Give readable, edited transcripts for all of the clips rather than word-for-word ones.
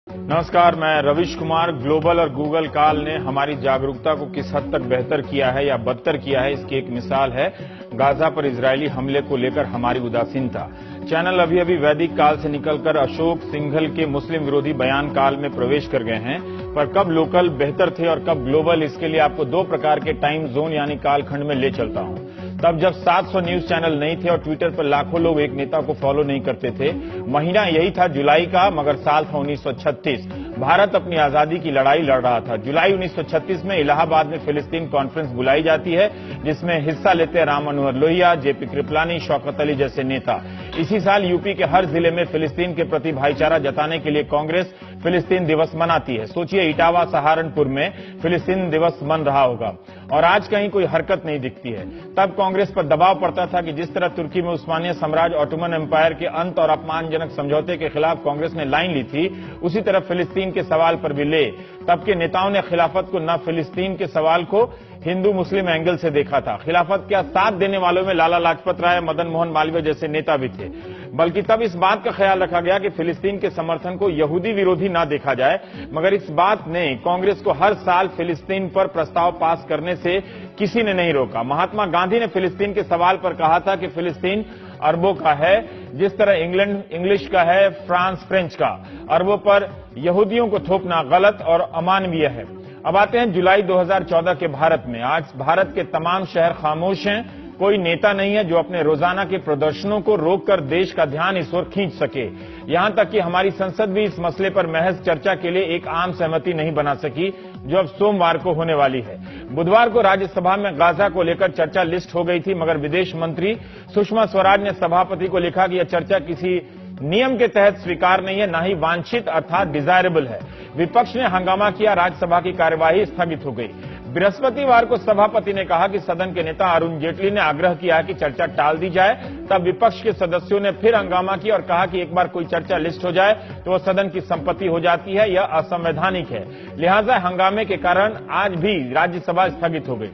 नमस्कार, मैं रविश कुमार। ग्लोबल और गूगल काल ने हमारी जागरूकता को किस हद तक बेहतर किया है या बदतर किया है, इसकी एक मिसाल है गाजा पर इजरायली हमले को लेकर हमारी उदासीनता। चैनल अभी अभी वैदिक काल से निकलकर अशोक सिंघल के मुस्लिम विरोधी बयान काल में प्रवेश कर गए हैं, पर कब लोकल बेहतर थे और कब ग्लोबल, इसके लिए आपको दो प्रकार के टाइम जोन यानी कालखंड में ले चलता हूं। तब जब 700 न्यूज चैनल नहीं थे और ट्विटर पर लाखों लोग एक नेता को फॉलो नहीं करते थे। महीना यही था जुलाई का, मगर साल था 1936। भारत अपनी आजादी की लड़ाई लड़ रहा था। जुलाई 1936 में इलाहाबाद में फिलिस्तीन कॉन्फ्रेंस बुलाई जाती है, जिसमें हिस्सा लेते हैं राम मनोहर लोहिया, जेपी कृपलानी, शौकत अली जैसे नेता। इसी साल यूपी के हर जिले में फिलिस्तीन के प्रति भाईचारा जताने के लिए कांग्रेस फिलिस्तीन दिवस मनाती है। सोचिए, इटावा सहारनपुर में फिलिस्तीन दिवस मन रहा होगा और आज कहीं कोई हरकत नहीं दिखती है। तब कांग्रेस पर दबाव पड़ता था कि जिस तरह तुर्की में उस्मानिया साम्राज्य ऑटोमन एम्पायर के अंत और अपमानजनक समझौते के खिलाफ कांग्रेस ने लाइन ली थी, उसी तरह फिलिस्तीन के सवाल पर भी ले। तब के नेताओं ने खिलाफत को न फिलिस्तीन के सवाल को हिंदू मुस्लिम एंगल से देखा था। खिलाफत का साथ देने वालों में लाला लाजपत राय, मदन मोहन मालवीय जैसे नेता भी थे। बल्कि तब इस बात का ख्याल रखा गया कि फिलिस्तीन के समर्थन को यहूदी विरोधी ना देखा जाए, मगर इस बात ने कांग्रेस को हर साल फिलिस्तीन पर प्रस्ताव पास करने से किसी ने नहीं रोका। महात्मा गांधी ने फिलिस्तीन के सवाल पर कहा था कि फिलिस्तीन अरबों का है, जिस तरह इंग्लैंड इंग्लिश का है, फ्रांस फ्रेंच का। अरबों पर यहूदियों को थोपना गलत और अमानवीय है। अब आते हैं जुलाई 2014 के भारत में। आज भारत के तमाम शहर खामोश हैं। कोई नेता नहीं है जो अपने रोजाना के प्रदर्शनों को रोककर देश का ध्यान इस ओर खींच सके। यहां तक कि हमारी संसद भी इस मसले पर महज चर्चा के लिए एक आम सहमति नहीं बना सकी, जो अब सोमवार को होने वाली है। बुधवार को राज्यसभा में गाजा को लेकर चर्चा लिस्ट हो गई थी, मगर विदेश मंत्री सुषमा स्वराज ने सभापति को लिखा कि यह चर्चा किसी नियम के तहत स्वीकार नहीं है, न ही वांछित अर्थात डिजायरेबल है। विपक्ष ने हंगामा किया, राज्यसभा की कार्यवाही स्थगित हो गई। बृहस्पतिवार को सभापति ने कहा कि सदन के नेता अरुण जेटली ने आग्रह किया कि चर्चा टाल दी जाए। तब विपक्ष के सदस्यों ने फिर हंगामा किया और कहा कि एक बार कोई चर्चा लिस्ट हो जाए तो वह सदन की संपत्ति हो जाती है, यह असंवैधानिक है। लिहाजा हंगामे के कारण आज भी राज्यसभा स्थगित हो गई।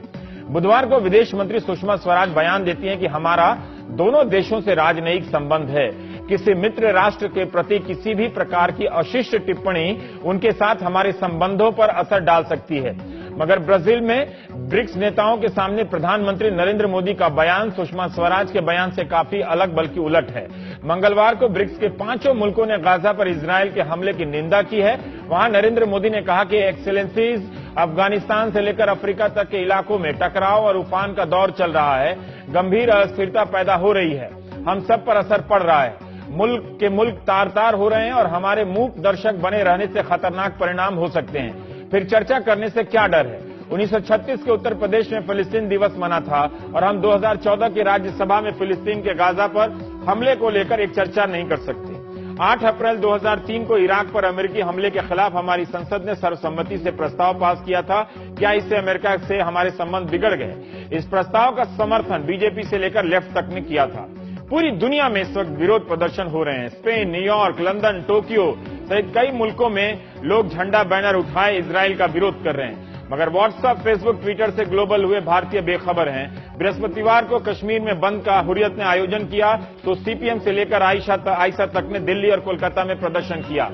बुधवार को विदेश मंत्री सुषमा स्वराज बयान देती हैं कि हमारा दोनों देशों से राजनयिक संबंध है। किसी मित्र राष्ट्र के प्रति किसी भी प्रकार की अशिष्ट टिप्पणी उनके साथ हमारे संबंधों पर असर डाल सकती है। मगर ब्राजील में ब्रिक्स नेताओं के सामने प्रधानमंत्री नरेंद्र मोदी का बयान सुषमा स्वराज के बयान से काफी अलग बल्कि उलट है। मंगलवार को ब्रिक्स के 5 मुल्कों ने गाजा पर इजरायल के हमले की निंदा की है। वहां नरेंद्र मोदी ने कहा कि एक्सेलेंसीज, अफगानिस्तान से लेकर अफ्रीका तक के इलाकों में टकराव और उफान का दौर चल रहा है। गंभीर अस्थिरता पैदा हो रही है, हम सब पर असर पड़ रहा है। मुल्क तार तार हो रहे हैं और हमारे मूक दर्शक बने रहने से खतरनाक परिणाम हो सकते हैं। फिर चर्चा करने से क्या डर है? 1936 के उत्तर प्रदेश में फिलिस्तीन दिवस मना था और हम 2014 की राज्यसभा में फिलिस्तीन के गाजा पर हमले को लेकर एक चर्चा नहीं कर सकते। 8 अप्रैल 2003 को इराक पर अमेरिकी हमले के खिलाफ हमारी संसद ने सर्वसम्मति से प्रस्ताव पास किया था। क्या इससे अमेरिका से हमारे संबंध बिगड़ गए? इस प्रस्ताव का समर्थन बीजेपी से लेकर लेफ्ट तक ने किया था। पूरी दुनिया में इस वक्त विरोध प्रदर्शन हो रहे हैं। स्पेन, न्यूयॉर्क, लंदन, टोक्यो सहित कई मुल्कों में लोग झंडा बैनर उठाए इजरायल का विरोध कर रहे हैं। मगर व्हाट्सएप, फेसबुक, ट्विटर से ग्लोबल हुए भारतीय बेखबर हैं। बृहस्पतिवार को कश्मीर में बंद का हुर्रियत ने आयोजन किया तो सीपीएम से लेकर आयशा तक ने दिल्ली और कोलकाता में प्रदर्शन किया।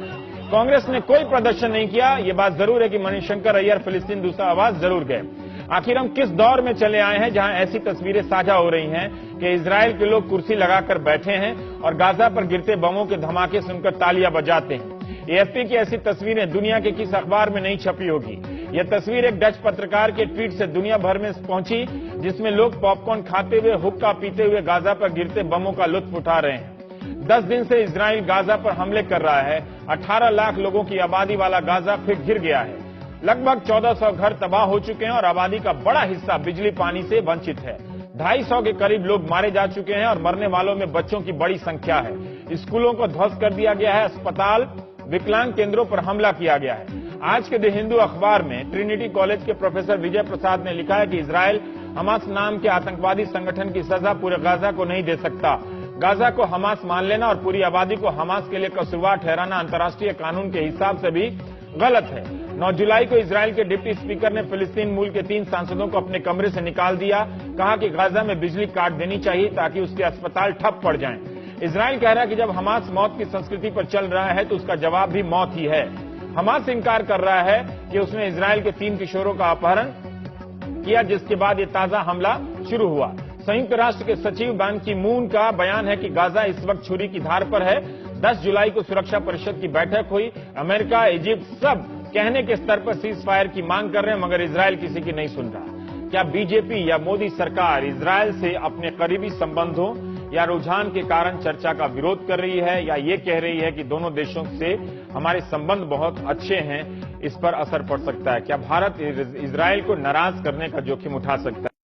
कांग्रेस ने कोई प्रदर्शन नहीं किया। ये बात जरूर है कि मणिशंकर अय्यर फिलिस्तीन दूसरा आवाज जरूर गए। आखिर हम किस दौर में चले आए हैं जहां ऐसी तस्वीरें साझा हो रही हैं कि इजरायल के लोग कुर्सी लगाकर बैठे हैं और गाजा पर गिरते बमों के धमाके सुनकर तालियां बजाते हैं। एएफपी की ऐसी तस्वीरें दुनिया के किस अखबार में नहीं छपी होगी। यह तस्वीर एक डच पत्रकार के ट्वीट से दुनिया भर में पहुंची, जिसमें लोग पॉपकॉर्न खाते हुए, हुक्का पीते हुए गाजा पर गिरते बमों का लुत्फ उठा रहे हैं। 10 दिन से इजरायल गाजा पर हमले कर रहा है। 18 लाख लोगों की आबादी वाला गाजा फिर घिर गया है। लगभग 1400 घर तबाह हो चुके हैं और आबादी का बड़ा हिस्सा बिजली पानी से वंचित है। 250 के करीब लोग मारे जा चुके हैं और मरने वालों में बच्चों की बड़ी संख्या है। स्कूलों को ध्वस्त कर दिया गया है। अस्पताल, विकलांग केंद्रों पर हमला किया गया है। आज के द हिंदू अखबार में ट्रिनिटी कॉलेज के प्रोफेसर विजय प्रसाद ने लिखा है कि इजरायल हमास नाम के आतंकवादी संगठन की सजा पूरे गाजा को नहीं दे सकता। गाजा को हमास मान लेना और पूरी आबादी को हमास के लिए कसूरवार ठहराना अंतर्राष्ट्रीय कानून के हिसाब से भी गलत है। 9 जुलाई को इजरायल के डिप्टी स्पीकर ने फिलिस्तीन मूल के 3 सांसदों को अपने कमरे से निकाल दिया। कहा कि गाजा में बिजली काट देनी चाहिए ताकि उसके अस्पताल ठप पड़ जाएं। इजरायल कह रहा है कि जब हमास मौत की संस्कृति पर चल रहा है तो उसका जवाब भी मौत ही है। हमास इनकार कर रहा है कि उसने इजरायल के 3 किशोरों का अपहरण किया, जिसके बाद ये ताजा हमला शुरू हुआ। संयुक्त राष्ट्र के सचिव बान की मून का बयान है कि गाजा इस वक्त छुरी की धार पर है। 10 जुलाई को सुरक्षा परिषद की बैठक हुई। अमेरिका, इजिप्ट सब कहने के स्तर पर सीज फायर की मांग कर रहे हैं, मगर इजरायल किसी की नहीं सुन रहा। क्या बीजेपी या मोदी सरकार इजरायल से अपने करीबी संबंधों या रुझान के कारण चर्चा का विरोध कर रही है, या ये कह रही है कि दोनों देशों से हमारे संबंध बहुत अच्छे हैं, इस पर असर पड़ सकता है? क्या भारत इजरायल को नाराज करने का जोखिम उठा सकता है?